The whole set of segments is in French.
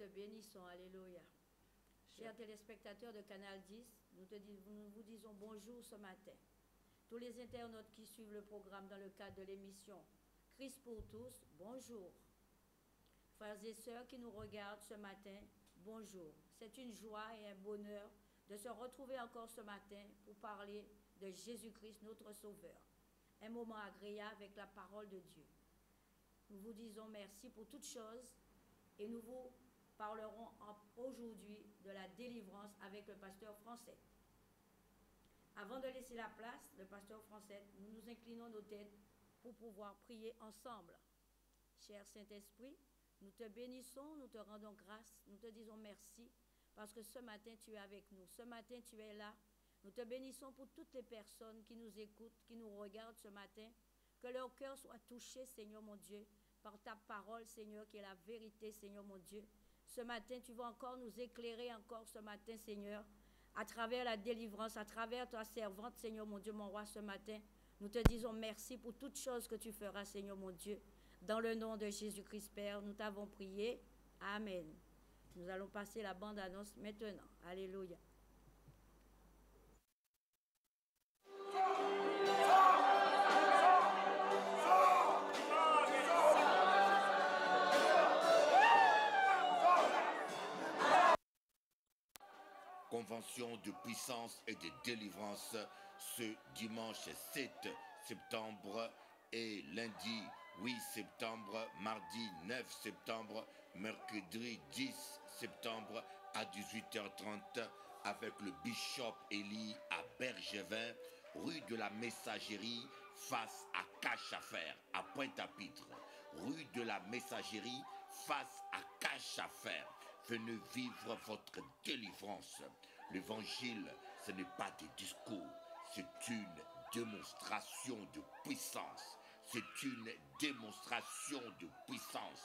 te bénissons. Alléluia. Chers téléspectateurs de Canal 10, nous vous disons bonjour ce matin. Tous les internautes qui suivent le programme dans le cadre de l'émission Christ pour tous, bonjour. Frères et sœurs qui nous regardent ce matin, bonjour. C'est une joie et un bonheur de se retrouver encore ce matin pour parler de Jésus-Christ, notre Sauveur. Un moment agréable avec la parole de Dieu. Nous vous disons merci pour toutes choses et nous vous parlerons aujourd'hui de la délivrance avec le pasteur Français. Avant de laisser la place, le pasteur Français, nous nous inclinons nos têtes pour pouvoir prier ensemble. Cher Saint-Esprit, nous te bénissons, nous te rendons grâce, nous te disons merci parce que ce matin tu es avec nous, ce matin tu es là. Nous te bénissons pour toutes les personnes qui nous écoutent, qui nous regardent ce matin, que leur cœur soit touché, Seigneur mon Dieu, par ta parole, Seigneur, qui est la vérité, Seigneur mon Dieu. Ce matin, tu vas encore nous éclairer encore ce matin, Seigneur, à travers la délivrance, à travers ta servante, Seigneur mon Dieu, mon roi, ce matin. Nous te disons merci pour toutes choses que tu feras, Seigneur mon Dieu. Dans le nom de Jésus-Christ, Père, nous t'avons prié. Amen. Nous allons passer la bande-annonce maintenant. Alléluia. Convention de puissance et de délivrance ce dimanche 7 septembre et lundi 8 septembre, mardi 9 septembre, mercredi 10 septembre à 18h30 avec le Bishop Eli à Bergevin, rue de la Messagerie face à Cache-à-Fer à Pointe-à-Pitre. Rue de la Messagerie face à Cache-à-Fer. Venez vivre votre délivrance. L'évangile, ce n'est pas des discours, c'est une démonstration de puissance. C'est une démonstration de puissance.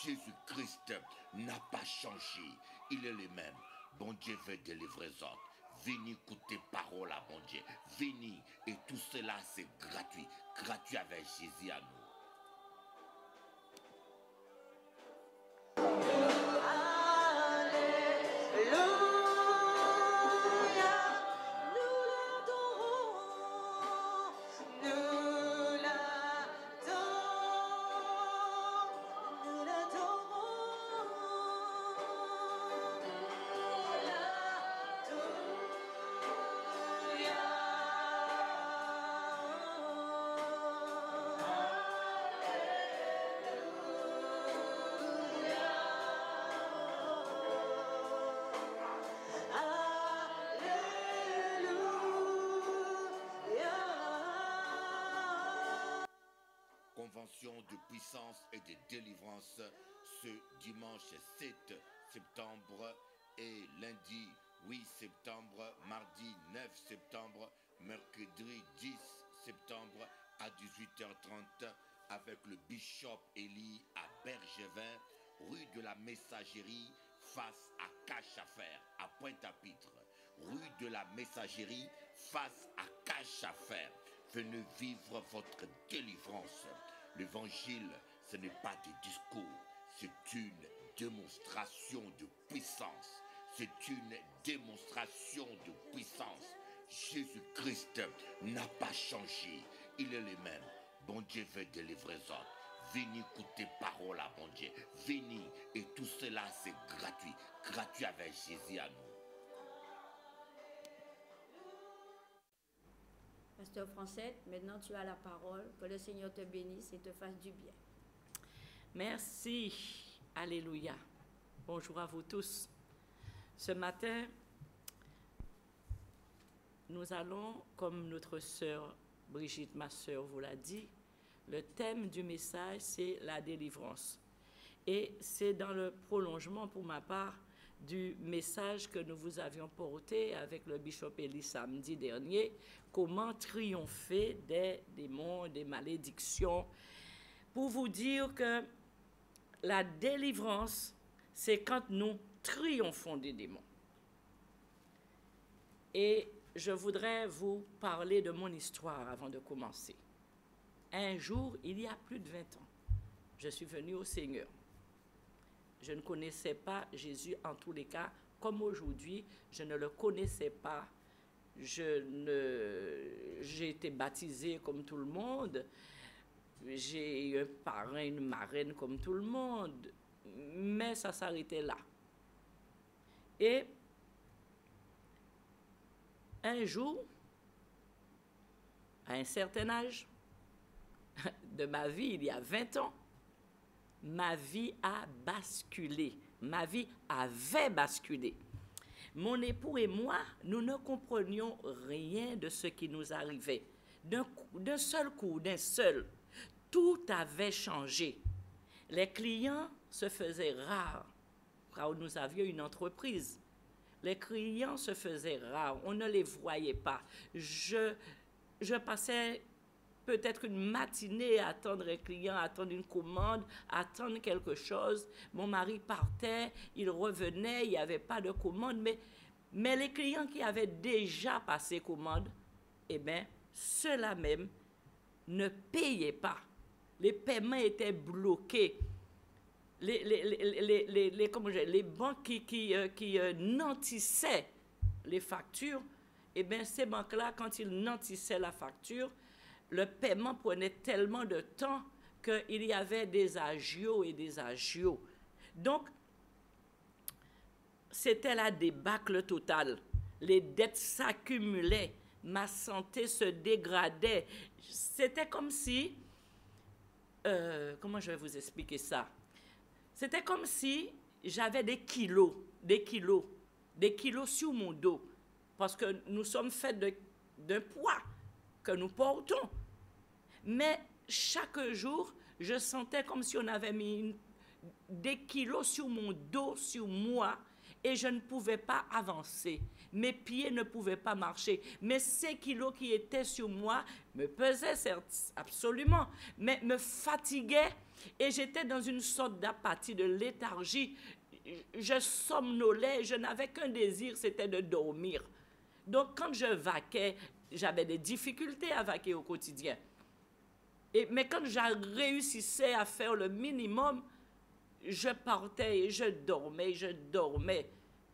Jésus-Christ n'a pas changé, il est le même. Bon Dieu veut délivrer les autres. Venez écouter parole à bon Dieu. Venez, et tout cela c'est gratuit. Gratuit avec Jésus à nous. Convention de puissance et de délivrance ce dimanche 7 septembre et lundi 8 septembre, mardi 9 septembre, mercredi 10 septembre à 18h30 avec le Bishop Eli à Bergevin, rue de la Messagerie face à Cache-à-Fer à Pointe-à-Pitre. Rue de la Messagerie face à Cache-à-Fer. Venez vivre votre délivrance. L'évangile, ce n'est pas des discours, c'est une démonstration de puissance. C'est une démonstration de puissance. Jésus-Christ n'a pas changé, il est le même. Bon Dieu veut délivrer les autres. Venez écouter parole à bon Dieu. Venez, et tout cela c'est gratuit. Gratuit avec Jésus à nous. Pasteur Français, maintenant tu as la parole. Que le Seigneur te bénisse et te fasse du bien. Merci. Alléluia. Bonjour à vous tous. Ce matin, nous allons, comme notre sœur Brigitte, ma sœur, vous l'a dit, le thème du message, c'est la délivrance. Et c'est dans le prolongement, pour ma part, du message que nous vous avions porté avec le Bishop Eli samedi dernier, comment triompher des démons, des malédictions, pour vous dire que la délivrance, c'est quand nous triomphons des démons. Et je voudrais vous parler de mon histoire avant de commencer. Un jour, il y a plus de 20 ans, je suis venue au Seigneur. Je ne connaissais pas Jésus en tous les cas, comme aujourd'hui, je ne le connaissais pas. J'ai été baptisée comme tout le monde. J'ai eu un parrain, une marraine comme tout le monde. Mais ça s'arrêtait là. Et un jour, à un certain âge de ma vie, il y a 20 ans, ma vie a basculé. Ma vie avait basculé. Mon époux et moi, nous ne comprenions rien de ce qui nous arrivait. D'un seul coup, tout avait changé. Les clients se faisaient rares, car nous avions une entreprise. Les clients se faisaient rares, on ne les voyait pas. Je passais peut-être une matinée à attendre un client, à attendre une commande, à attendre quelque chose. Mon mari partait, il revenait, il n'y avait pas de commande, mais les clients qui avaient déjà passé commande, eh bien, ceux-là même ne payaient pas. Les paiements étaient bloqués. Les banques qui nantissaient les factures, eh bien, ces banques-là, quand ils nantissaient la facture, le paiement prenait tellement de temps qu'il y avait des agios et des agios. Donc, c'était la débâcle totale. Les dettes s'accumulaient, ma santé se dégradait. C'était comme si... comment je vais vous expliquer ça? C'était comme si j'avais des kilos sur mon dos. Parce que nous sommes faits d'un poids que nous portons. Mais chaque jour, je sentais comme si on avait mis des kilos sur mon dos, sur moi, et je ne pouvais pas avancer. Mes pieds ne pouvaient pas marcher. Mais ces kilos qui étaient sur moi me pesaient, certes, absolument, mais me fatiguaient, et j'étais dans une sorte d'apathie, de léthargie. Je somnolais, je n'avais qu'un désir, c'était de dormir. Donc, quand je vaquais, j'avais des difficultés à vaquer au quotidien. Mais quand je réussissais à faire le minimum, je partais et je dormais.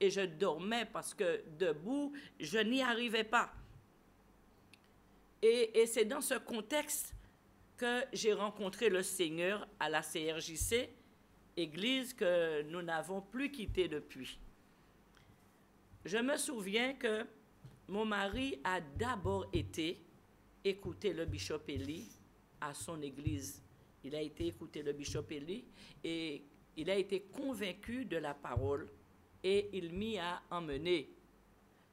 Et je dormais parce que debout, je n'y arrivais pas. Et c'est dans ce contexte que j'ai rencontré le Seigneur à la CRJC, église que nous n'avons plus quittée depuis. Je me souviens que mon mari a d'abord été écouter le bishop Eli à son église. Il a été écouter le bishop Eli et il a été convaincu de la parole et il m'y a emmené.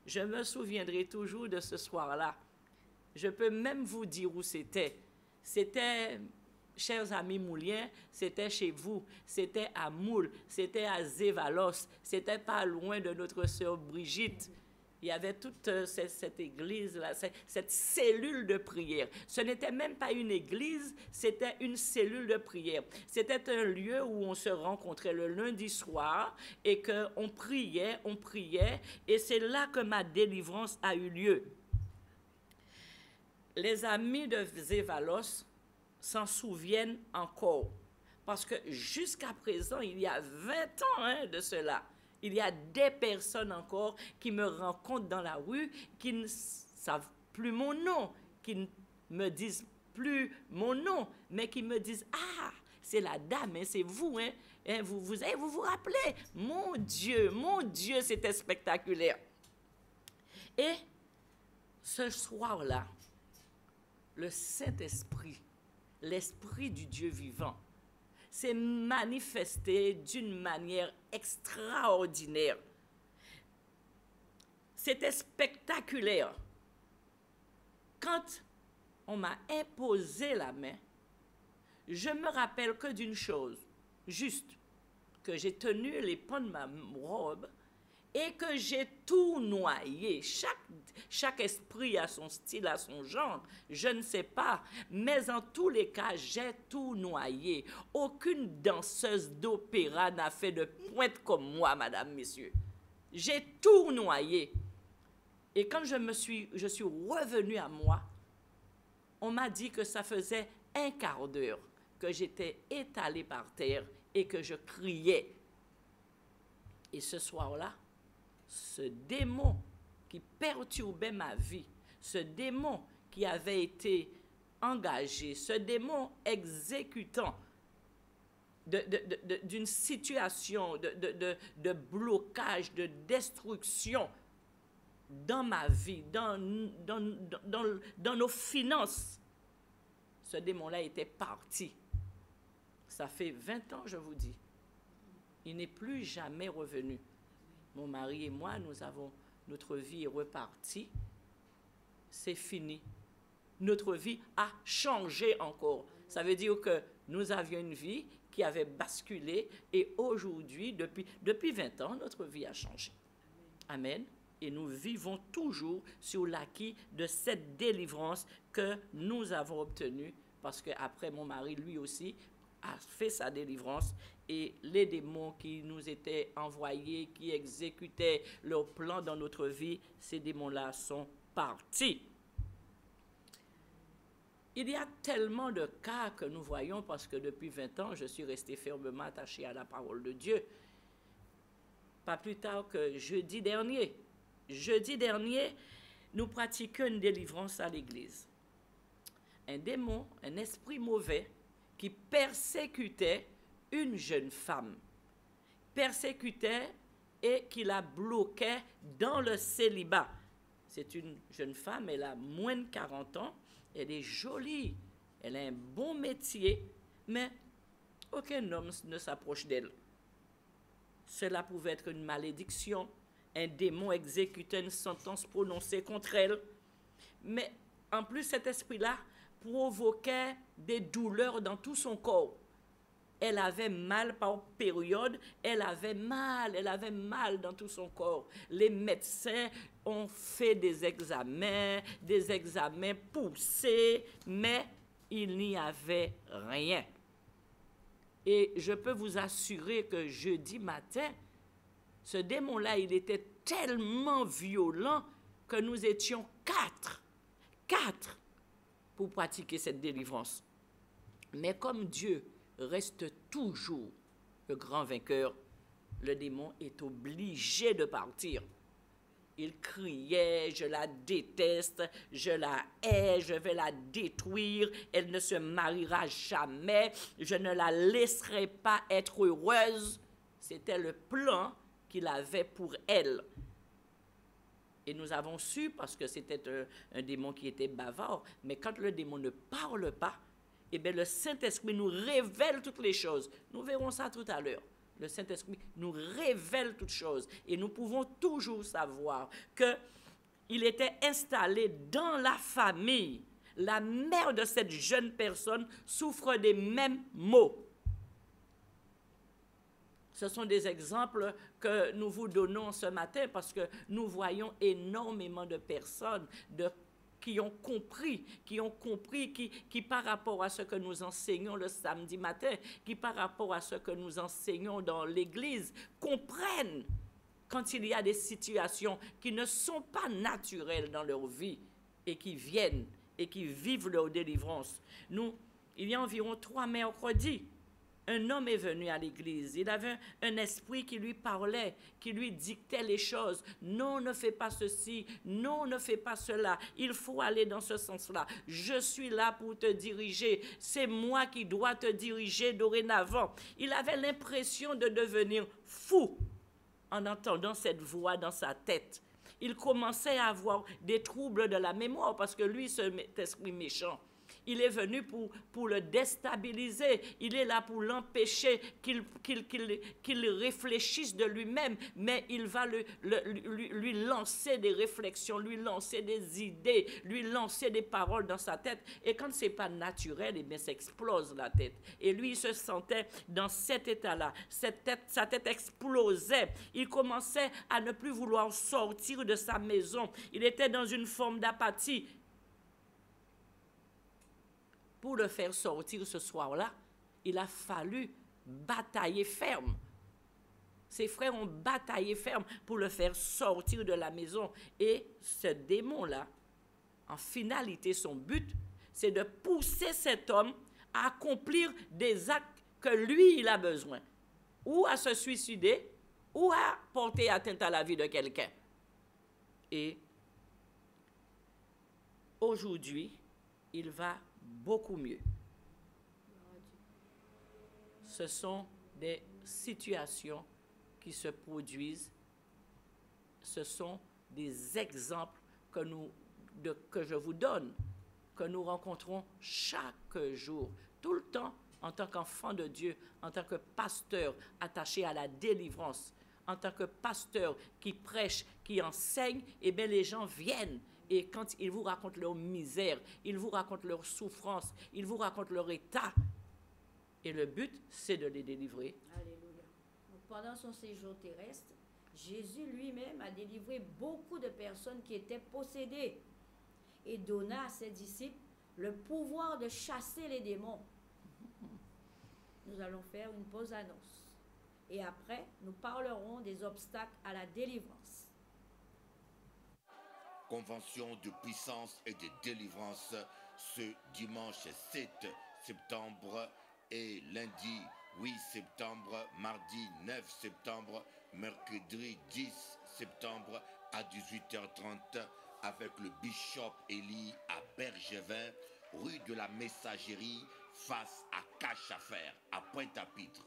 Je me souviendrai toujours de ce soir-là. Je peux même vous dire où c'était. C'était, chers amis mouliens, c'était chez vous, c'était à Moule, c'était à Zévalos, c'était pas loin de notre sœur Brigitte. Il y avait toute cette église-là, cette cellule de prière. Ce n'était même pas une église, c'était une cellule de prière. C'était un lieu où on se rencontrait le lundi soir et qu'on priait, et c'est là que ma délivrance a eu lieu. Les amis de Zévalos s'en souviennent encore, parce que jusqu'à présent, il y a 20 ans de cela, il y a des personnes encore qui me rencontrent dans la rue, qui ne savent plus mon nom, qui ne me disent plus mon nom, mais qui me disent « Ah, c'est la dame, hein, c'est vous, hein, vous vous rappelez? Mon Dieu, c'était spectaculaire. » Et ce soir-là, le Saint-Esprit, l'Esprit du Dieu vivant, s'est manifesté d'une manière extraordinaire. C'était spectaculaire. Quand on m'a imposé la main, je me rappelle que d'une chose, juste, que j'ai tenu les pans de ma robe et que j'ai tout noyé. Chaque esprit a son style, a son genre, je ne sais pas. Mais en tous les cas, j'ai tout noyé. Aucune danseuse d'opéra n'a fait de pointe comme moi, madame, messieurs. J'ai tout noyé. Et quand je suis revenue à moi, on m'a dit que ça faisait un quart d'heure que j'étais étalée par terre et que je criais. Et ce soir-là, ce démon qui perturbait ma vie, ce démon qui avait été engagé, ce démon exécutant d'une situation de blocage, de destruction dans ma vie, dans nos finances, ce démon-là était parti. Ça fait 20 ans, je vous dis. Il n'est plus jamais revenu. Mon mari et moi, notre vie est repartie. C'est fini. Notre vie a changé encore. Ça veut dire que nous avions une vie qui avait basculé et aujourd'hui, depuis 20 ans, notre vie a changé. Amen. Et nous vivons toujours sur l'acquis de cette délivrance que nous avons obtenue parce qu'après, mon mari, lui aussi, a fait sa délivrance et les démons qui nous étaient envoyés, qui exécutaient leurs plans dans notre vie, ces démons-là sont partis. Il y a tellement de cas que nous voyons parce que depuis 20 ans, je suis resté fermement attaché à la parole de Dieu. Pas plus tard que jeudi dernier, nous pratiquions une délivrance à l'église. Un démon, un esprit mauvais qui persécutait une jeune femme, persécutait et qui la bloquait dans le célibat. C'est une jeune femme, elle a moins de 40 ans, elle est jolie, elle a un bon métier, mais aucun homme ne s'approche d'elle. Cela pouvait être une malédiction, un démon exécutait une sentence prononcée contre elle, mais en plus cet esprit-là provoquait des douleurs dans tout son corps. Elle avait mal par période, elle avait mal dans tout son corps. Les médecins ont fait des examens poussés, mais il n'y avait rien. Et je peux vous assurer que jeudi matin, ce démon-là, il était tellement violent que nous étions quatre pour pratiquer cette délivrance. Mais comme Dieu reste toujours le grand vainqueur, le démon est obligé de partir. Il criait, je la déteste, je la hais, je vais la détruire, elle ne se mariera jamais, je ne la laisserai pas être heureuse. C'était le plan qu'il avait pour elle. Et nous avons su, parce que c'était un démon qui était bavard, mais quand le démon ne parle pas, eh bien, le Saint-Esprit nous révèle toutes les choses. Nous verrons ça tout à l'heure. Le Saint-Esprit nous révèle toutes choses. Et nous pouvons toujours savoir qu'il était installé dans la famille. La mère de cette jeune personne souffre des mêmes maux. Ce sont des exemples que nous vous donnons ce matin parce que nous voyons énormément de personnes qui ont compris, qui par rapport à ce que nous enseignons le samedi matin, qui par rapport à ce que nous enseignons dans l'église, comprennent quand il y a des situations qui ne sont pas naturelles dans leur vie et qui viennent et qui vivent leur délivrance. Il y a environ 3 mercredis, un homme est venu à l'église. Il avait un esprit qui lui parlait, qui lui dictait les choses. Non, ne fais pas ceci. Non, ne fais pas cela. Il faut aller dans ce sens-là. Je suis là pour te diriger. C'est moi qui dois te diriger dorénavant. Il avait l'impression de devenir fou en entendant cette voix dans sa tête. Il commençait à avoir des troubles de la mémoire parce que lui, cet esprit méchant, il est venu pour le déstabiliser. Il est là pour l'empêcher qu'il réfléchisse de lui-même. Mais il va lui lancer des réflexions, lui lancer des idées, lui lancer des paroles dans sa tête. Et quand ce n'est pas naturel, eh bien, ça explose la tête. Et lui, il se sentait dans cet état-là. Sa tête explosait. Il commençait à ne plus vouloir sortir de sa maison. Il était dans une forme d'apathie. Pour le faire sortir ce soir-là, il a fallu batailler ferme. Ses frères ont bataillé ferme pour le faire sortir de la maison. Et ce démon-là, en finalité, son but, c'est de pousser cet homme à accomplir des actes que lui, il a besoin. Ou à se suicider, ou à porter atteinte à la vie de quelqu'un. Et aujourd'hui, il va beaucoup mieux. Ce sont des situations qui se produisent, ce sont des exemples que je vous donne, que nous rencontrons chaque jour, tout le temps, en tant qu'enfant de Dieu, en tant que pasteur attaché à la délivrance, en tant que pasteur qui prêche, qui enseigne, eh bien les gens viennent. Et quand ils vous racontent leur misère, ils vous racontent leur souffrance, ils vous racontent leur état. Et le but, c'est de les délivrer. Alléluia. Donc, pendant son séjour terrestre, Jésus lui-même a délivré beaucoup de personnes qui étaient possédées et donna à ses disciples le pouvoir de chasser les démons. Nous allons faire une pause annonce. Et après, nous parlerons des obstacles à la délivrance. Convention de puissance et de délivrance ce dimanche 7 septembre et lundi 8 septembre, mardi 9 septembre, mercredi 10 septembre à 18h30 avec le Bishop Élie à Bergevin, rue de la Messagerie, face à Cache-à-Faire, à Pointe-à-Pitre.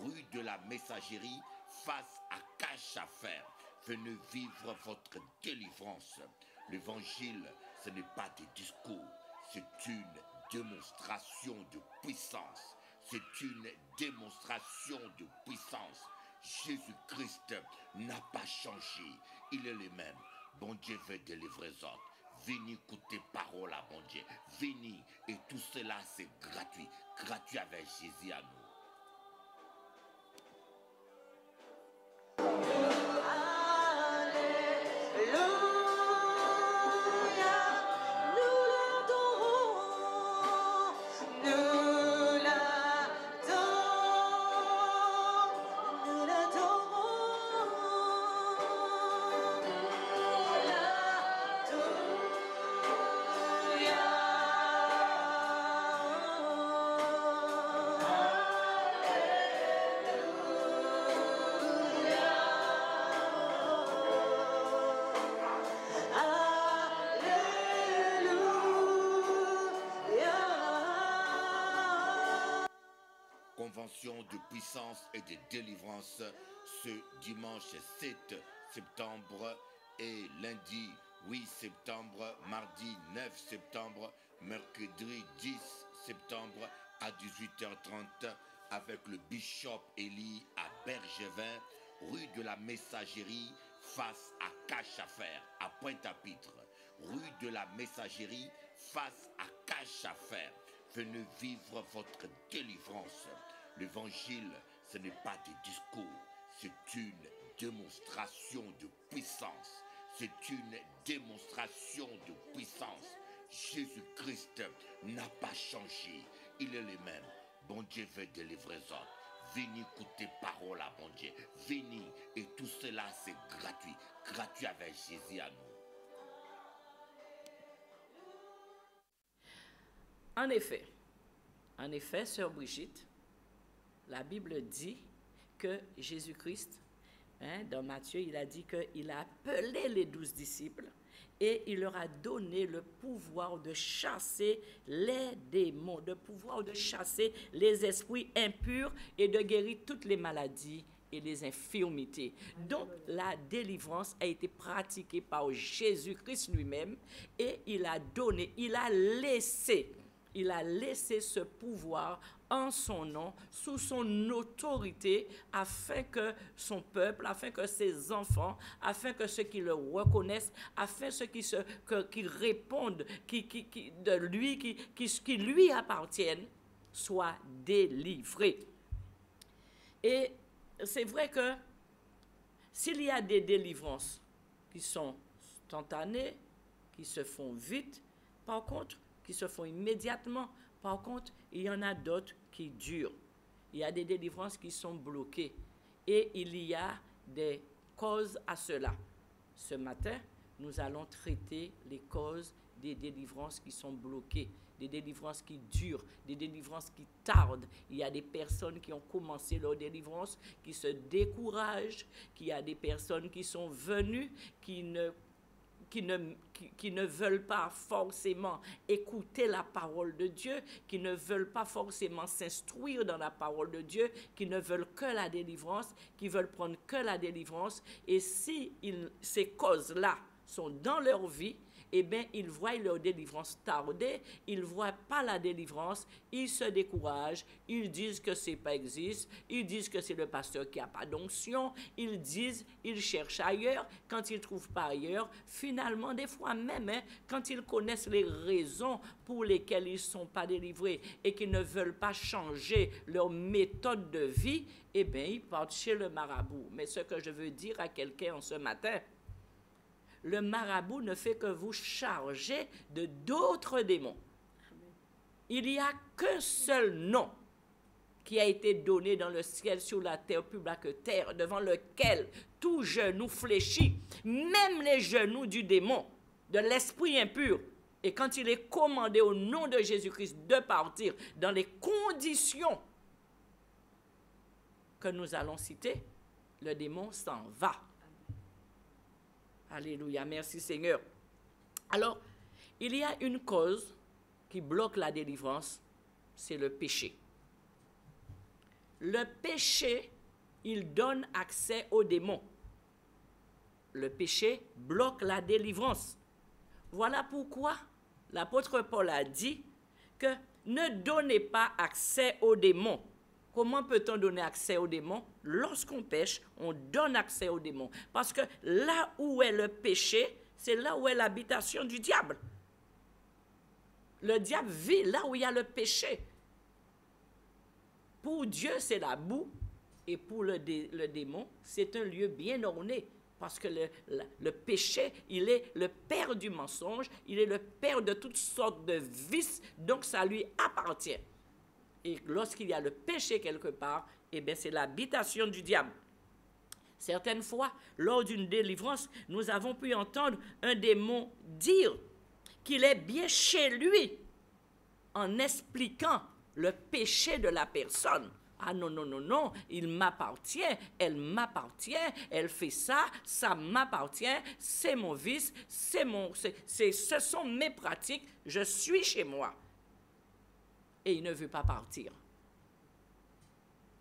Rue de la Messagerie, face à Cache-à-Faire. Venez vivre votre délivrance. L'évangile, ce n'est pas des discours, c'est une démonstration de puissance. C'est une démonstration de puissance. Jésus-Christ n'a pas changé. Il est le même. Bon Dieu veut délivrer les autres. Venez écouter parole à bon Dieu. Venez. Et tout cela, c'est gratuit. Gratuit avec Jésus à nous. Convention de puissance et de délivrance ce dimanche 7 septembre et lundi 8 septembre, mardi 9 septembre, mercredi 10 septembre à 18h30 avec le Bishop Élie à Bergevin, rue de la Messagerie, face à Cache-à-Faire, à Pointe-à-Pitre. Rue de la Messagerie, face à Cache-à-Faire. Venez vivre votre délivrance. L'évangile, ce n'est pas des discours, c'est une démonstration de puissance. C'est une démonstration de puissance. Jésus-Christ n'a pas changé. Il est le même. Bon Dieu veut délivrer les autres. Venez écouter parole à bon Dieu. Venez. Et tout cela, c'est gratuit. Gratuit avec Jésus à nous. En effet, sœur Brigitte, la Bible dit que Jésus-Christ, dans Matthieu, il a dit qu'il a appelé les 12 disciples et il leur a donné le pouvoir de chasser les démons, le pouvoir de chasser les esprits impurs et de guérir toutes les maladies et les infirmités. Donc, la délivrance a été pratiquée par Jésus-Christ lui-même et il a laissé ce pouvoir en son nom, sous son autorité, afin que son peuple, afin que ses enfants, afin que ceux qui le reconnaissent, afin ceux qui répondent de lui, qui lui appartiennent, soient délivrés. Et c'est vrai que s'il y a des délivrances qui sont instantanées, qui se font vite, par contre, qui se font immédiatement. Par contre, il y en a d'autres qui durent. Il y a des délivrances qui sont bloquées. Et il y a des causes à cela. Ce matin, nous allons traiter les causes des délivrances qui sont bloquées, des délivrances qui durent, des délivrances qui tardent. Il y a des personnes qui ont commencé leur délivrance, qui se découragent, qu'il y a des personnes qui sont venues, qui ne veulent pas forcément écouter la parole de Dieu, qui ne veulent pas forcément s'instruire dans la parole de Dieu, qui ne veulent que la délivrance, qui veulent prendre que la délivrance. Et si ces causes-là sont dans leur vie, eh bien, ils voient leur délivrance tarder, ils ne voient pas la délivrance, ils se découragent, ils disent que c'est pas existe, ils disent que c'est le pasteur qui n'a pas d'onction, ils cherchent ailleurs, quand ils ne trouvent pas ailleurs, finalement, des fois même, quand ils connaissent les raisons pour lesquelles ils ne sont pas délivrés et qu'ils ne veulent pas changer leur méthode de vie, eh bien, ils partent chez le marabout. Mais ce que je veux dire à quelqu'un en ce matin, le marabout ne fait que vous charger de d'autres démons. Il n'y a qu'un seul nom qui a été donné dans le ciel, sur la terre, plus bas que terre, devant lequel tout genou fléchit, même les genoux du démon, de l'esprit impur. Et quand il est commandé au nom de Jésus-Christ de partir dans les conditions que nous allons citer, le démon s'en va. Alléluia, merci Seigneur. Alors, il y a une cause qui bloque la délivrance, c'est le péché. Le péché, il donne accès aux démons. Le péché bloque la délivrance. Voilà pourquoi l'apôtre Paul a dit que ne donnez pas accès aux démons. Comment peut-on donner accès aux démons? Lorsqu'on pêche, on donne accès aux démons. Parce que là où est le péché, c'est là où est l'habitation du diable. Le diable vit là où il y a le péché. Pour Dieu, c'est la boue. Et pour le démon, c'est un lieu bien orné. Parce que le péché, il est le père du mensonge. Il est le père de toutes sortes de vices. Donc, ça lui appartient. Et lorsqu'il y a le péché quelque part, eh bien, c'est l'habitation du diable. Certaines fois, lors d'une délivrance, nous avons pu entendre un démon dire qu'il est bien chez lui en expliquant le péché de la personne. Ah non, non, non, non, il m'appartient, elle m'appartient, elle fait ça, ça m'appartient, c'est mon vice, ce sont mes pratiques, je suis chez moi. Et il ne veut pas partir.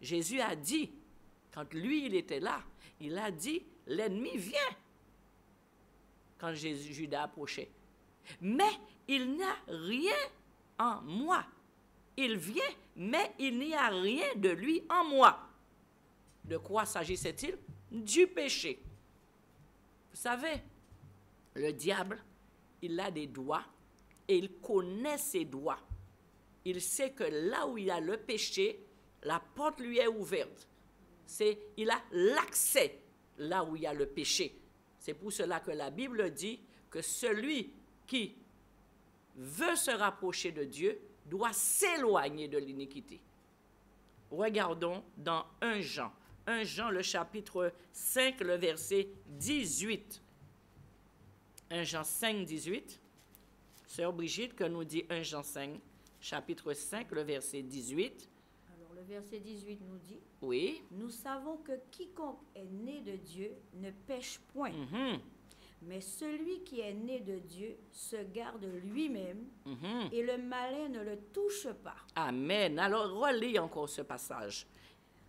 Jésus a dit, quand lui, il était là, il a dit, l'ennemi vient. Quand Judas approchait. Mais il n'a rien en moi. Il vient, mais il n'y a rien de lui en moi. De quoi s'agissait-il? Du péché. Vous savez, le diable, il a des doigts et il connaît ses doigts. Il sait que là où il y a le péché, la porte lui est ouverte. Il a l'accès là où il y a le péché. C'est pour cela que la Bible dit que celui qui veut se rapprocher de Dieu doit s'éloigner de l'iniquité. Regardons dans 1 Jean. 1 Jean, le chapitre 5, le verset 18. 1 Jean 5, 18. Sœur Brigitte, que nous dit 1 Jean 5, chapitre 5, le verset 18. Alors, le verset 18 nous dit, oui. Nous savons que quiconque est né de Dieu ne pêche point. Mais celui qui est né de Dieu se garde lui-même et le malin ne le touche pas. Amen. Alors, relis encore ce passage.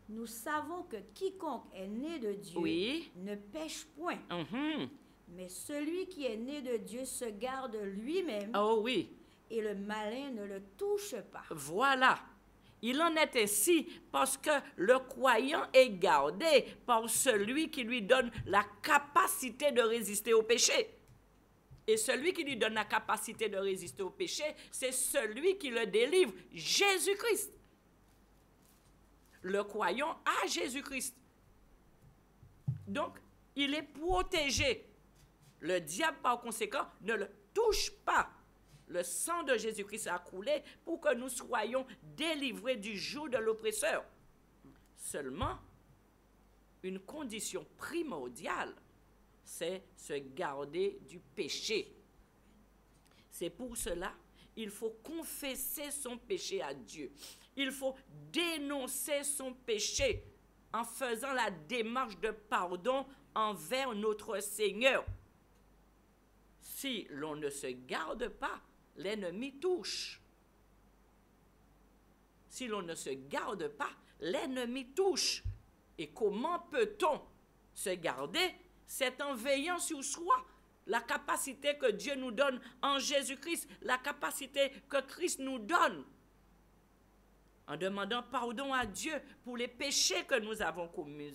Nous savons que quiconque est né de Dieu ne pêche point. Mais celui qui est né de Dieu se garde lui-même. Oh oui. Et le malin ne le touche pas. Voilà. Il en est ainsi parce que le croyant est gardé par celui qui lui donne la capacité de résister au péché. Et celui qui lui donne la capacité de résister au péché, c'est celui qui le délivre, Jésus-Christ. Le croyant a Jésus-Christ. Donc, il est protégé. Le diable, par conséquent, ne le touche pas. Le sang de Jésus-Christ a coulé pour que nous soyons délivrés du joug de l'oppresseur. Seulement, une condition primordiale, c'est se garder du péché. C'est pour cela, il faut confesser son péché à Dieu. Il faut dénoncer son péché en faisant la démarche de pardon envers notre Seigneur. Si l'on ne se garde pas, l'ennemi touche. Si l'on ne se garde pas, l'ennemi touche. Et comment peut-on se garder? C'est en veillant sur soi. La capacité que Dieu nous donne en Jésus-Christ, la capacité que Christ nous donne. En demandant pardon à Dieu pour les péchés que nous avons commis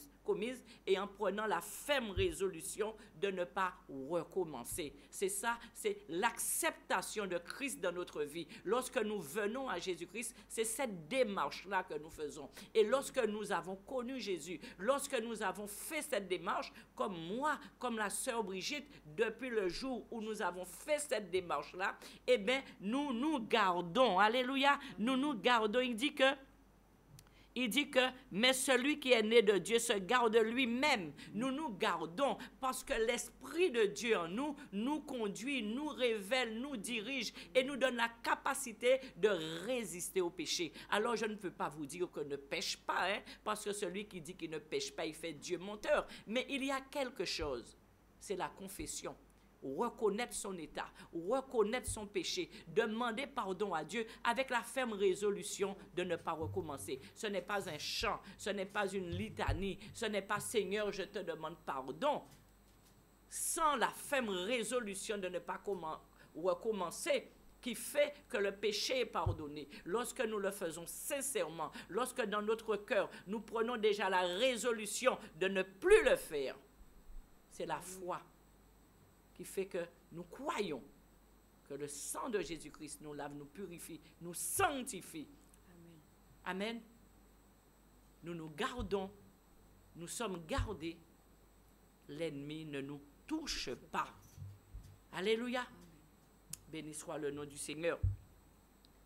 et en prenant la ferme résolution de ne pas recommencer. C'est ça, c'est l'acceptation de Christ dans notre vie. Lorsque nous venons à Jésus-Christ, c'est cette démarche-là que nous faisons. Et lorsque nous avons connu Jésus, lorsque nous avons fait cette démarche, comme moi, comme la sœur Brigitte, depuis le jour où nous avons fait cette démarche-là, eh bien, nous nous gardons. Alléluia, nous nous gardons. Il dit que, mais celui qui est né de Dieu se garde lui-même. Nous nous gardons parce que l'Esprit de Dieu en nous, nous conduit, nous révèle, nous dirige et nous donne la capacité de résister au péché. Alors je ne peux pas vous dire que ne pêche pas, parce que celui qui dit qu'il ne pêche pas, il fait Dieu menteur. Mais il y a quelque chose, c'est la confession. Reconnaître son état, reconnaître son péché, demander pardon à Dieu avec la ferme résolution de ne pas recommencer. Ce n'est pas un chant, ce n'est pas une litanie, ce n'est pas Seigneur, je te demande pardon. Sans la ferme résolution de ne pas recommencer, qui fait que le péché est pardonné. Lorsque nous le faisons sincèrement, lorsque dans notre cœur, nous prenons déjà la résolution de ne plus le faire, c'est la foi qui fait que nous croyons que le sang de Jésus-Christ nous lave, nous purifie, nous sanctifie. Amen. Amen. Nous nous gardons, nous sommes gardés, l'ennemi ne nous touche pas. Alléluia. Amen. Béni soit le nom du Seigneur.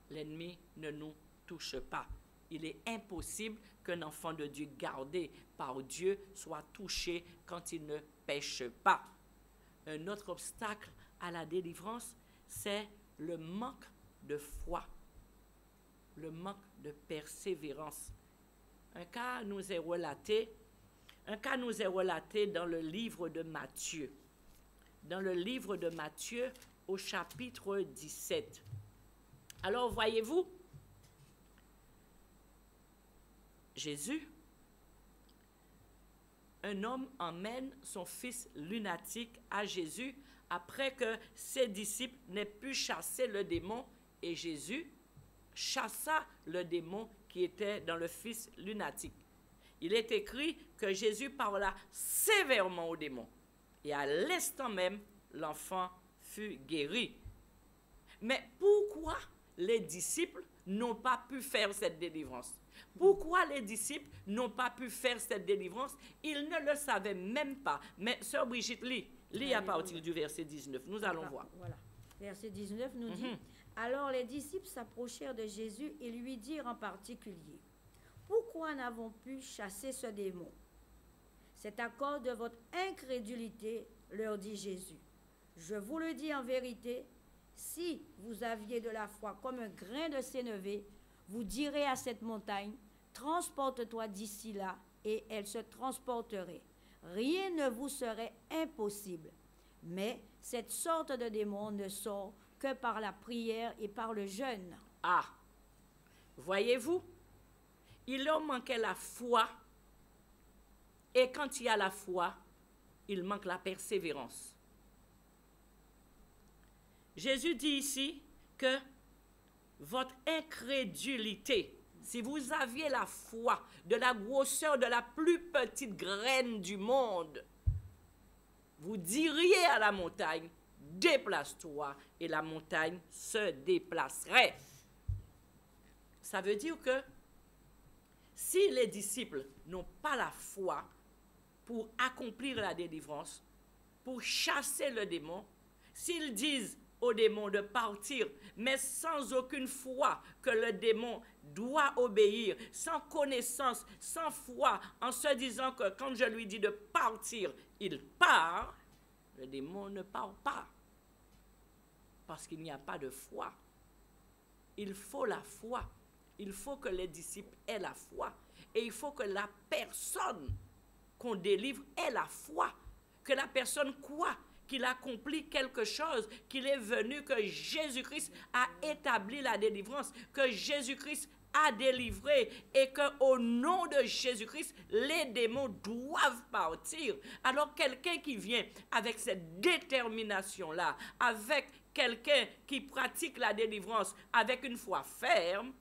L'ennemi ne nous touche pas. Il est impossible qu'un enfant de Dieu gardé par Dieu soit touché quand il ne pêche pas. Un autre obstacle à la délivrance, c'est le manque de foi, le manque de persévérance. Un cas nous est relaté dans le livre de Matthieu. Dans le livre de Matthieu, au chapitre 17. Alors, voyez-vous, Jésus, un homme emmène son fils lunatique à Jésus après que ses disciples n'aient pu chasser le démon et Jésus chassa le démon qui était dans le fils lunatique. Il est écrit que Jésus parla sévèrement au démon et à l'instant même, l'enfant fut guéri. Mais pourquoi les disciples n'ont pas pu faire cette délivrance? Pourquoi les disciples n'ont pas pu faire cette délivrance? Ils ne le savaient même pas. Mais sœur Brigitte, lis à partir du verset 19. Nous allons voir. Voilà. Verset 19 nous dit, alors les disciples s'approchèrent de Jésus et lui dirent en particulier, pourquoi n'avons pu chasser ce démon? C'est à cause de votre incrédulité, leur dit Jésus. Je vous le dis en vérité, si vous aviez de la foi comme un grain de sénévé, vous direz à cette montagne, transporte-toi d'ici là, et elle se transporterait. Rien ne vous serait impossible. Mais cette sorte de démon ne sort que par la prière et par le jeûne. Ah, voyez-vous, il leur manquait la foi, et quand il y a la foi, il manque la persévérance. Jésus dit ici que votre incrédulité, si vous aviez la foi de la grosseur de la plus petite graine du monde, vous diriez à la montagne, déplace-toi, et la montagne se déplacerait. Ça veut dire que si les disciples n'ont pas la foi pour accomplir la délivrance, pour chasser le démon, s'ils disent au démon de partir, mais sans aucune foi que le démon doit obéir, sans connaissance, sans foi, en se disant que quand je lui dis de partir, il part, le démon ne part pas. parce qu'il n'y a pas de foi. Il faut la foi. Il faut que les disciples aient la foi. Et il faut que la personne qu'on délivre ait la foi. Que la personne croit qu'il accomplit quelque chose, qu'il est venu, que Jésus-Christ a établi la délivrance, que Jésus-Christ a délivré et qu'au nom de Jésus-Christ, les démons doivent partir. Alors quelqu'un qui vient avec cette détermination-là, avec quelqu'un qui pratique la délivrance avec une foi ferme,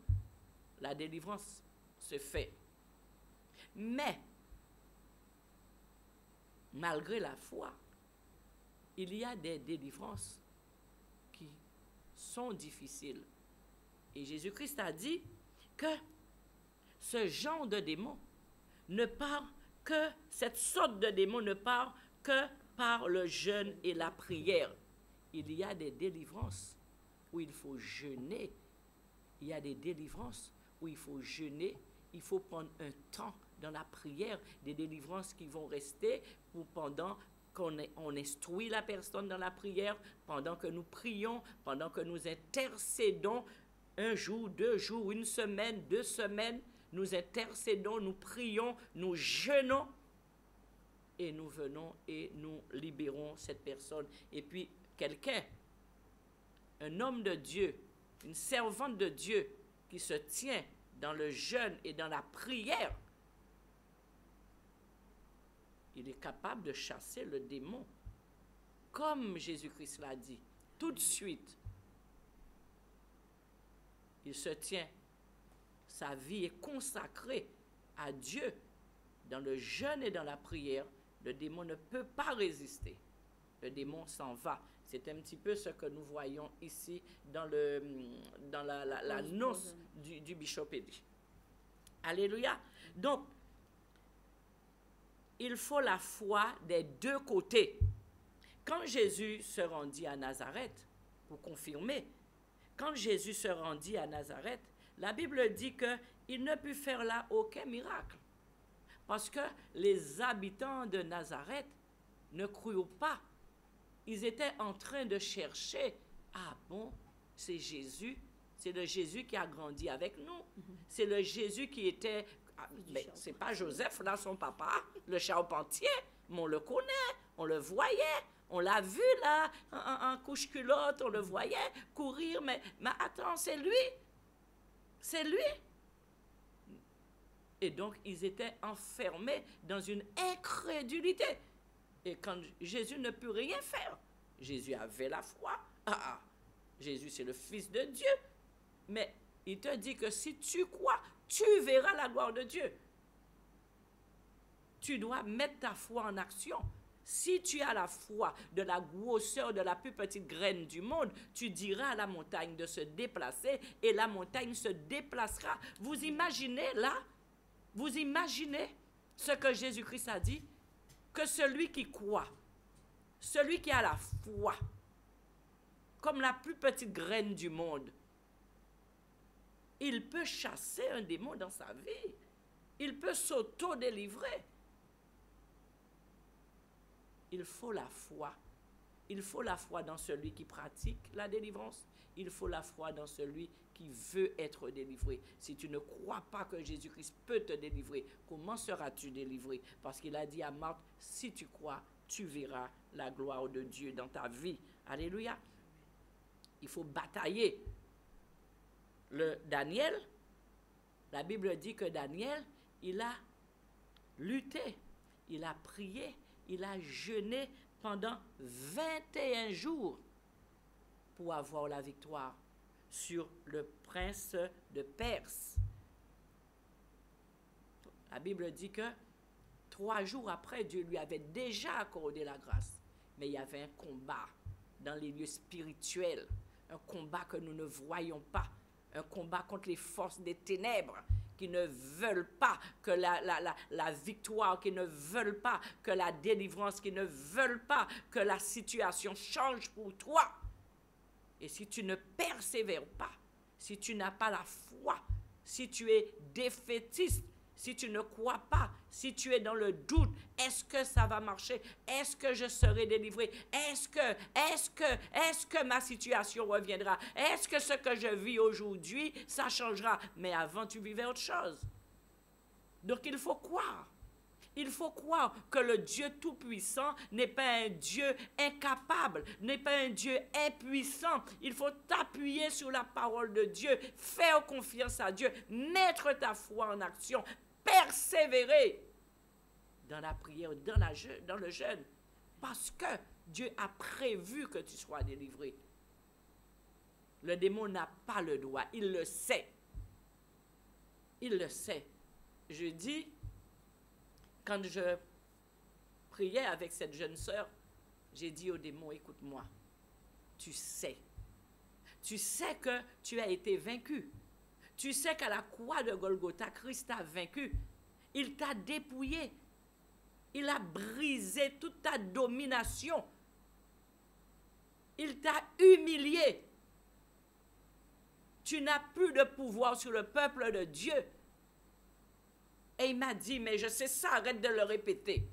la délivrance se fait. Mais, malgré la foi, il y a des délivrances qui sont difficiles. Et Jésus-Christ a dit que ce genre de démon ne part que, cette sorte de démon ne part que par le jeûne et la prière. Il y a des délivrances où il faut jeûner. Il y a des délivrances où il faut jeûner. Il faut prendre un temps dans la prière, des délivrances qui vont rester pour pendant qu'on instruit la personne dans la prière, pendant que nous prions, pendant que nous intercédons, un jour, 2 jours, 1 semaine, 2 semaines, nous intercédons, nous prions, nous jeûnons, et nous venons et nous libérons cette personne. Et puis, quelqu'un, un homme de Dieu, une servante de Dieu, qui se tient dans le jeûne et dans la prière, il est capable de chasser le démon, comme Jésus-Christ l'a dit, tout de suite. Il se tient, sa vie est consacrée à Dieu. Dans le jeûne et dans la prière, le démon ne peut pas résister. Le démon s'en va. C'est un petit peu ce que nous voyons ici dans la noce du bishop Eddy. Alléluia. Donc, il faut la foi des deux côtés. Quand Jésus se rendit à Nazareth, pour confirmer, quand Jésus se rendit à Nazareth, la Bible dit qu'il ne put faire là aucun miracle. Parce que les habitants de Nazareth ne crurent pas. Ils étaient en train de chercher. Ah bon, c'est Jésus. C'est le Jésus qui a grandi avec nous. C'est le Jésus qui était... Mais c'est pas Joseph, là, son papa, le charpentier. Mais on le connaît, on le voyait. On l'a vu, là, en couche-culotte, on le voyait courir. Mais attends, c'est lui. C'est lui. Et donc, ils étaient enfermés dans une incrédulité. Et quand Jésus ne put rien faire, Jésus avait la foi. Jésus, c'est le Fils de Dieu. Mais il te dit que si tu crois, tu verras la gloire de Dieu. Tu dois mettre ta foi en action. Si tu as la foi de la grosseur de la plus petite graine du monde, tu diras à la montagne de se déplacer et la montagne se déplacera. Vous imaginez là? Vous imaginez ce que Jésus-Christ a dit? Que celui qui croit, celui qui a la foi, comme la plus petite graine du monde, il peut chasser un démon dans sa vie. Il peut s'auto-délivrer. Il faut la foi. Il faut la foi dans celui qui pratique la délivrance. Il faut la foi dans celui qui veut être délivré. Si tu ne crois pas que Jésus-Christ peut te délivrer, comment seras-tu délivré? Parce qu'il a dit à Marthe, si tu crois, tu verras la gloire de Dieu dans ta vie. Alléluia. Il faut batailler. Le Daniel, la Bible dit que Daniel, il a lutté, il a prié, il a jeûné pendant 21 jours pour avoir la victoire sur le prince de Perse. La Bible dit que 3 jours après, Dieu lui avait déjà accordé la grâce. Mais il y avait un combat dans les lieux spirituels, un combat que nous ne voyons pas, un combat contre les forces des ténèbres qui ne veulent pas que la victoire, qui ne veulent pas que la délivrance, qui ne veulent pas que la situation change pour toi. Et si tu ne persévères pas, si tu n'as pas la foi, si tu es défaitiste, si tu ne crois pas, si tu es dans le doute, est-ce que ça va marcher? Est-ce que je serai délivré? Est-ce que ma situation reviendra? Est-ce que ce que je vis aujourd'hui, ça changera? Mais avant, tu vivais autre chose. Donc, il faut croire. Il faut croire que le Dieu Tout-Puissant n'est pas un Dieu incapable, n'est pas un Dieu impuissant. Il faut t'appuyer sur la parole de Dieu, faire confiance à Dieu, mettre ta foi en action, persévérer dans la prière, dans le jeûne, parce que Dieu a prévu que tu sois délivré. Le démon n'a pas le droit, il le sait. Il le sait. Je dis, quand je priais avec cette jeune sœur, j'ai dit au démon, écoute-moi, tu sais que tu as été vaincu. Tu sais qu'à la croix de Golgotha, Christ t'a vaincu. Il t'a dépouillé. Il a brisé toute ta domination. Il t'a humilié. Tu n'as plus de pouvoir sur le peuple de Dieu. Et il m'a dit, mais je sais ça, arrête de le répéter.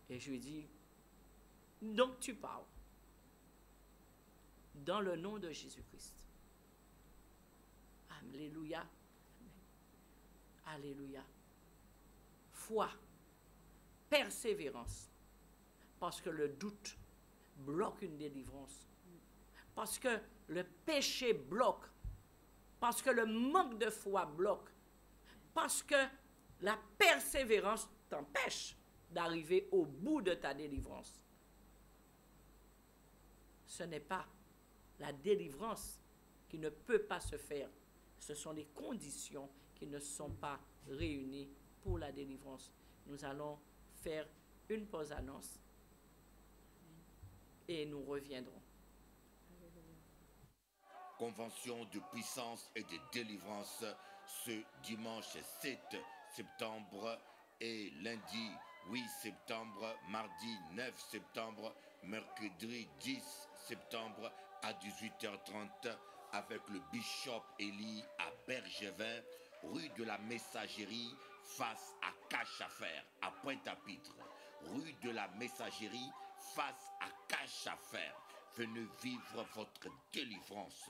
Et je lui ai dit, donc tu parles. Dans le nom de Jésus-Christ. Alléluia. Alléluia. Foi, persévérance. Parce que le doute bloque une délivrance. Parce que le péché bloque. Parce que le manque de foi bloque. Parce que la persévérance t'empêche d'arriver au bout de ta délivrance. Ce n'est pas la délivrance qui ne peut pas se faire. Ce sont les conditions qui ne sont pas réunies pour la délivrance. Nous allons faire une pause annonce et nous reviendrons. Convention de puissance et de délivrance ce dimanche 7 septembre et lundi 8 septembre, mardi 9 septembre, mercredi 10 septembre à 18h30 avec le bishop Élie à Bergevin, rue de la Messagerie face à Cache-à-Faire à Pointe-à-Pitre. Rue de la Messagerie face à Cache-à-Faire. Venez vivre votre délivrance.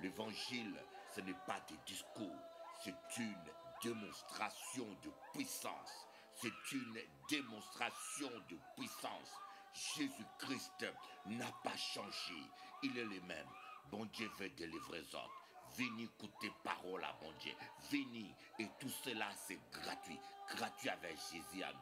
L'évangile, ce n'est pas des discours, c'est une démonstration de puissance. C'est une démonstration de puissance. Jésus-Christ n'a pas changé, il est le même. Bon Dieu veut délivrer les autres. Venez écouter parole à bon Dieu. Venez, et tout cela c'est gratuit. Gratuit avec Jésus à nous.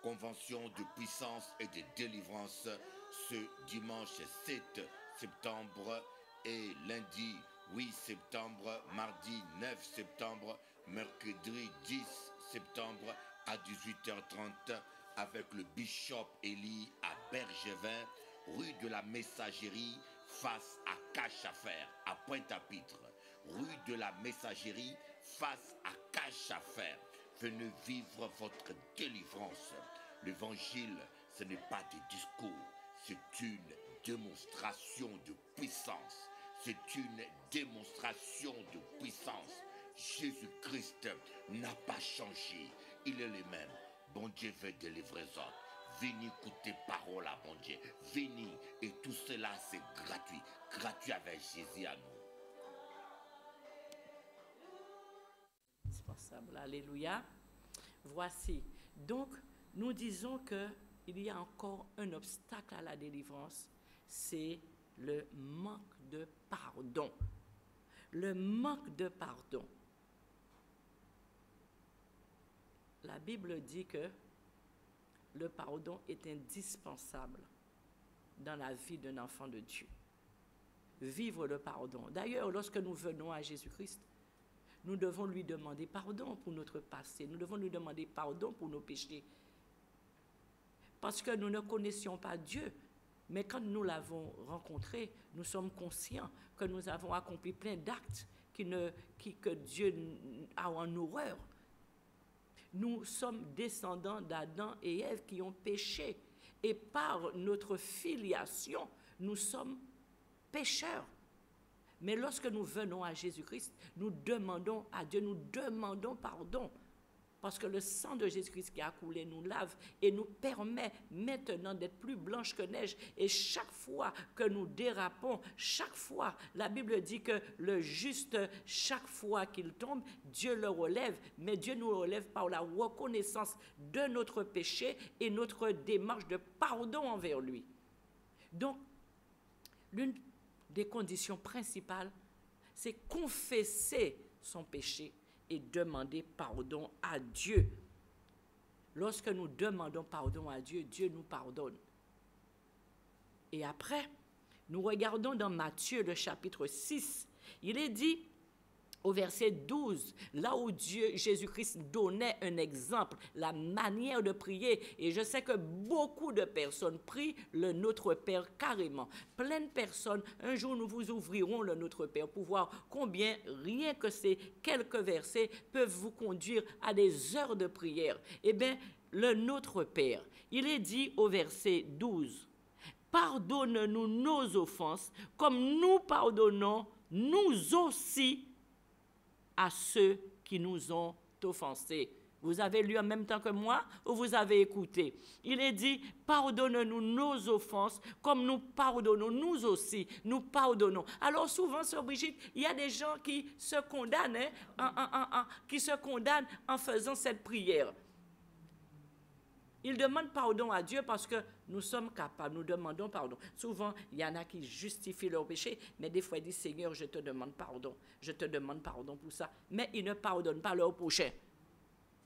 Convention de puissance et de délivrance ce dimanche 7 septembre et lundi 8 septembre, mardi 9 septembre, mercredi 10 septembre à 18h30 avec le bishop Élie à Bergevin, rue de la Messagerie face à Cache-à-Faire à Pointe-à-Pitre. Rue de la Messagerie face à Cache-à-Faire. Venez vivre votre délivrance. L'évangile, ce n'est pas des discours, c'est une démonstration de puissance. C'est une démonstration de puissance. Jésus-Christ n'a pas changé, il est le même. Bon Dieu veut délivrer les autres. Venez écouter parole à bon Dieu. Venez, et tout cela c'est gratuit. Gratuit avec Jésus à nous. Indispensable. Alléluia. Voici. Donc, nous disons qu'il y a encore un obstacle à la délivrance, c'est le manque de pardon. Le manque de pardon. La Bible dit que le pardon est indispensable dans la vie d'un enfant de Dieu. Vivre le pardon. D'ailleurs, lorsque nous venons à Jésus-Christ, nous devons lui demander pardon pour notre passé. Nous devons lui demander pardon pour nos péchés. Parce que nous ne connaissions pas Dieu. Mais quand nous l'avons rencontré, nous sommes conscients que nous avons accompli plein d'actes que Dieu a en horreur. Nous sommes descendants d'Adam et Ève qui ont péché. Et par notre filiation, nous sommes pécheurs. Mais lorsque nous venons à Jésus-Christ, nous demandons à Dieu, nous demandons pardon. Parce que le sang de Jésus-Christ qui a coulé nous lave et nous permet maintenant d'être plus blanches que neige. Et chaque fois que nous dérapons, chaque fois, la Bible dit que le juste, chaque fois qu'il tombe, Dieu le relève. Mais Dieu nous relève par la reconnaissance de notre péché et notre démarche de pardon envers lui. Donc, l'une des conditions principales, c'est confesser son péché et demander pardon à Dieu. Lorsque nous demandons pardon à Dieu, Dieu nous pardonne. Et après, nous regardons dans Matthieu, le chapitre 6. Il est dit au verset 12, là où Jésus-Christ donnait un exemple, la manière de prier. Et je sais que beaucoup de personnes prient le Notre Père carrément. Plein de personnes, un jour nous vous ouvrirons le Notre Père pour voir combien, rien que ces quelques versets, peuvent vous conduire à des heures de prière. Eh bien, le Notre Père, il est dit au verset 12, « Pardonne-nous nos offenses, comme nous pardonnons, nous aussi, à ceux qui nous ont offensés. » Vous avez lu en même temps que moi ou vous avez écouté? Il est dit, pardonne-nous nos offenses comme nous pardonnons, nous aussi, nous pardonnons. Alors souvent, sœur Brigitte, il y a des gens qui se condamnent, qui se condamnent en faisant cette prière. Ils demandent pardon à Dieu parce que nous sommes capables, nous demandons pardon. Souvent, il y en a qui justifient leur péché, mais des fois ils disent, Seigneur, je te demande pardon pour ça. Mais ils ne pardonnent pas leur prochain.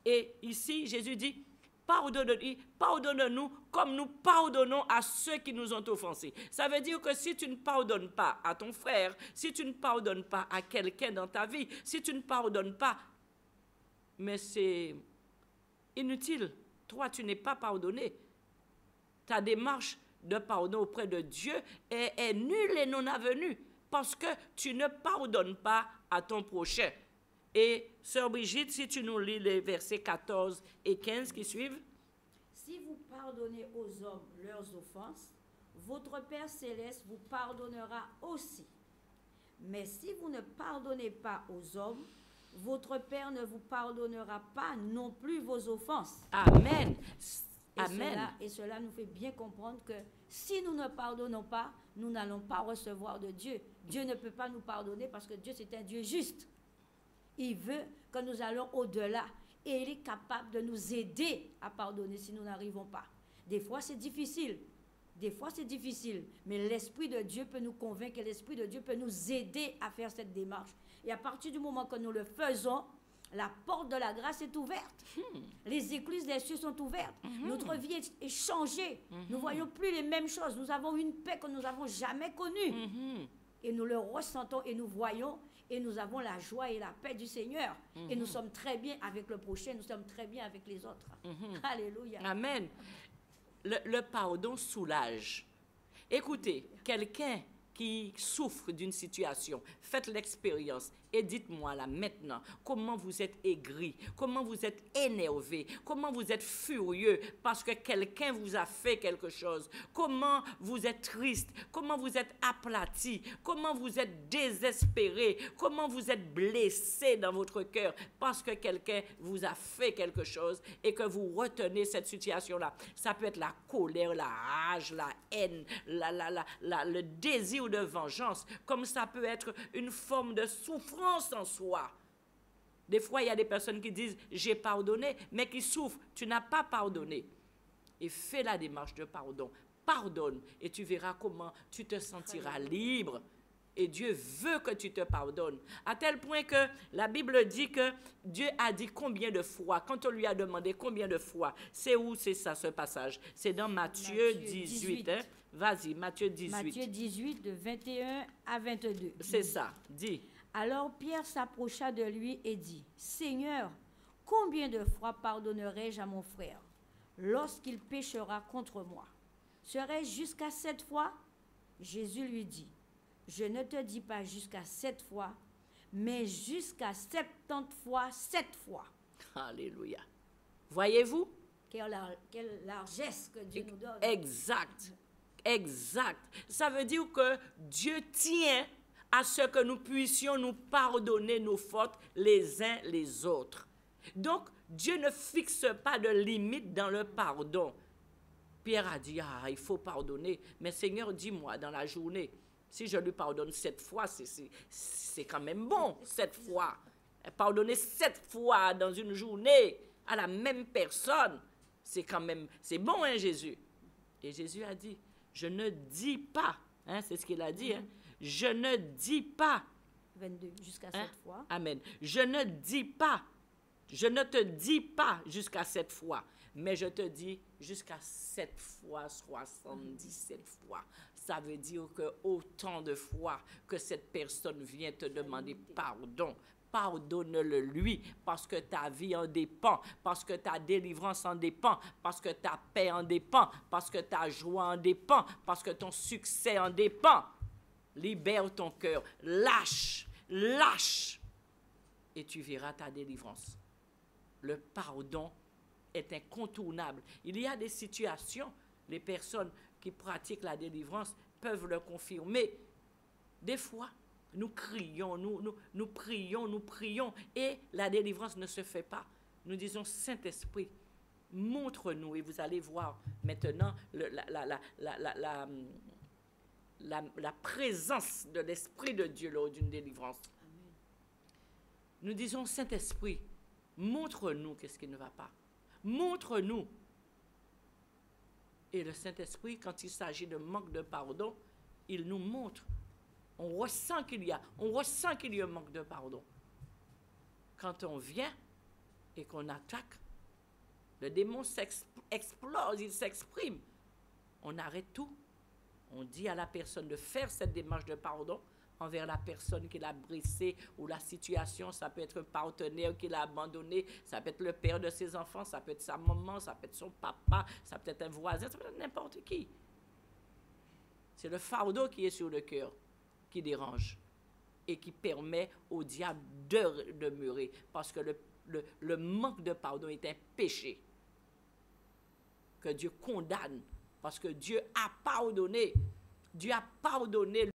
Et ici, Jésus dit, pardonne-nous comme nous pardonnons à ceux qui nous ont offensés. Ça veut dire que si tu ne pardonnes pas à ton frère, si tu ne pardonnes pas à quelqu'un dans ta vie, si tu ne pardonnes pas, mais c'est inutile. Toi, tu n'es pas pardonné. Ta démarche de pardon auprès de Dieu est nulle et non avenue parce que tu ne pardonnes pas à ton prochain. Et, sœur Brigitte, si tu nous lis les versets 14 et 15 qui suivent. « Si vous pardonnez aux hommes leurs offenses, votre Père céleste vous pardonnera aussi. Mais si vous ne pardonnez pas aux hommes, votre Père ne vous pardonnera pas non plus vos offenses. » Amen. Amen. Et cela nous fait bien comprendre que si nous ne pardonnons pas, nous n'allons pas recevoir de Dieu. Dieu ne peut pas nous pardonner parce que Dieu, c'est un Dieu juste. Il veut que nous allons au-delà et il est capable de nous aider à pardonner si nous n'arrivons pas. Des fois, c'est difficile. Mais l'Esprit de Dieu peut nous convaincre et l'Esprit de Dieu peut nous aider à faire cette démarche. Et à partir du moment que nous le faisons, la porte de la grâce est ouverte. Les écluses des cieux sont ouvertes. Notre vie est changée. Nous ne voyons plus les mêmes choses. Nous avons une paix que nous n'avons jamais connue. Et nous le ressentons et nous voyons. Et nous avons la joie et la paix du Seigneur. Et nous sommes très bien avec le prochain. Nous sommes très bien avec les autres. Alléluia. Amen. Le pardon soulage. Écoutez, quelqu'un qui souffre d'une situation, faites l'expérience et dites-moi là maintenant comment vous êtes aigri, comment vous êtes énervé, comment vous êtes furieux parce que quelqu'un vous a fait quelque chose, comment vous êtes triste, comment vous êtes aplati, comment vous êtes désespéré, comment vous êtes blessé dans votre cœur parce que quelqu'un vous a fait quelque chose et que vous retenez cette situation-là. Ça peut être la colère, la rage, la haine, le désir de vengeance, comme ça peut être une forme de souffrance en soi. Des fois, il y a des personnes qui disent « j'ai pardonné », mais qui souffrent. Tu n'as pas pardonné. Et fais la démarche de pardon. Pardonne et tu verras comment tu te sentiras libre et Dieu veut que tu te pardonnes. À tel point que la Bible dit que Dieu a dit combien de fois, quand on lui a demandé combien de fois, c'est où c'est ça ce passage? C'est dans Matthieu 18. Hein? Vas-y, Matthieu 18. Matthieu 18, de 21 à 22. C'est ça, dis. Alors Pierre s'approcha de lui et dit, Seigneur, combien de fois pardonnerai-je à mon frère lorsqu'il péchera contre moi? Serait-ce jusqu'à 7 fois? Jésus lui dit, je ne te dis pas jusqu'à 7 fois, mais jusqu'à 70 fois 7 fois. Alléluia. Voyez-vous? Quelle largesse que Dieu nous donne. Exact. Exact. Ça veut dire que Dieu tient à ce que nous puissions nous pardonner nos fautes les uns les autres. Donc, Dieu ne fixe pas de limite dans le pardon. Pierre a dit, il faut pardonner. Mais Seigneur, dis-moi, dans la journée, si je lui pardonne 7 fois, c'est quand même bon, 7 fois. Pardonner 7 fois dans une journée à la même personne, c'est quand même, c'est bon, hein, Jésus? Et Jésus a dit, je ne dis pas, hein, c'est ce qu'il a dit, hein, je ne dis pas. 22, jusqu'à 7 fois. Amen. Je ne dis pas, je ne te dis pas jusqu'à 7 fois, mais je te dis jusqu'à 7 fois 77 fois. Ça veut dire que autant de fois que cette personne vient te demander pardon, pardonne-le lui, parce que ta vie en dépend, parce que ta délivrance en dépend, parce que ta paix en dépend, parce que ta joie en dépend, parce que ton succès en dépend. Libère ton cœur, lâche, lâche, et tu verras ta délivrance. Le pardon est incontournable. Il y a des situations, les personnes qui pratiquent la délivrance peuvent le confirmer. Des fois, nous crions, nous prions, et la délivrance ne se fait pas. Nous disons, Saint-Esprit, montre-nous, et vous allez voir maintenant la présence de l'Esprit de Dieu lors d'une délivrance. Amen. Nous disons, Saint-Esprit, montre-nous qu'est-ce qui ne va pas. Montre-nous. Et le Saint-Esprit, quand il s'agit de manque de pardon, il nous montre. On ressent qu'il y a un manque de pardon. Quand on vient et qu'on attaque, le démon explose, il s'exprime. On arrête tout. On dit à la personne de faire cette démarche de pardon envers la personne qui l'a blessé ou la situation. Ça peut être un partenaire qui l'a abandonné, ça peut être le père de ses enfants, ça peut être sa maman, ça peut être son papa, ça peut être un voisin, ça peut être n'importe qui. C'est le fardeau qui est sur le cœur qui dérange et qui permet au diable de demeurer, parce que le manque de pardon est un péché que Dieu condamne, parce que Dieu a pardonné. Dieu a pardonné